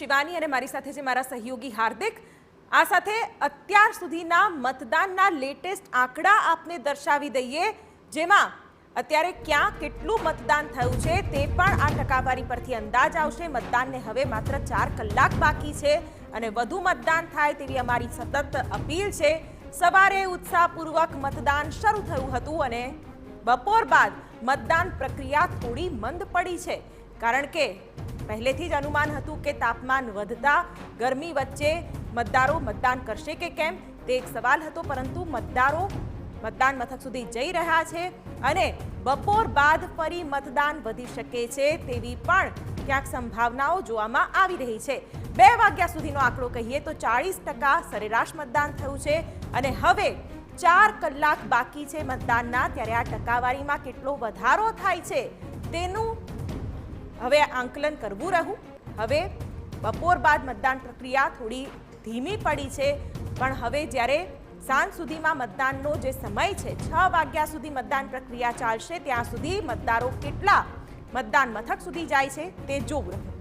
શિવાની અને મારી સાથે છે મારા સહયોગી હાર્દિક। આ સાથે અત્યાર સુધીના મતદાનના લેટેસ્ટ આંકડા આપને દર્શાવી દઈએ, જેમાં અત્યારે ક્યાં કેટલું મતદાન થયું છે તે પણ આ ટકાવારી પરથી અંદાજ આવશે। મતદાનને હવે માત્ર 4 કલાક બાકી છે અને વધુ મતદાન થાય તેવી અમારી સતત અપીલ છે। સવારે ઉત્સાહપૂર્વક મતદાન શરૂ થયું હતું અને બપોર બાદ મતદાન પ્રક્રિયા થોડી મંદ પડી છે, કારણ કે પહેલેથી જ અનુમાન હતું કે તાપમાન વધતા ગરમી વચ્ચે મતદારો મતદાન કરશે કે કેમ તે એક સવાલ હતો, પરંતુ મતદારો મતદાન મથક સુધી જઈ રહ્યા છે અને બપોર બાદ ફરી મતદાન વધી શકે છે તેવી પણ ક્યાંક સંભાવનાઓ જોવામાં આવી રહી છે। 2 વાગ્યા સુધીનો આંકડો કહીએ તો 40% સરેરાશ મતદાન થયું છે અને હવે 4 કલાક બાકી છે મતદાનના, ત્યારે આ ટકાવારીમાં કેટલો વધારો થાય છે તેનું હવે આંકલન કરવું રહ્યું। હવે બપોર બાદ મતદાન પ્રક્રિયા થોડી ધીમી પડી છે, પણ હવે જ્યારે સાંજ સુધીમાં મતદાનનો જે સમય છે 6 વાગ્યા સુધી મતદાન પ્રક્રિયા ચાલશે, ત્યાં સુધી મતદારો કેટલા મતદાન મથક સુધી જાય છે તે જોવું રહ્યું।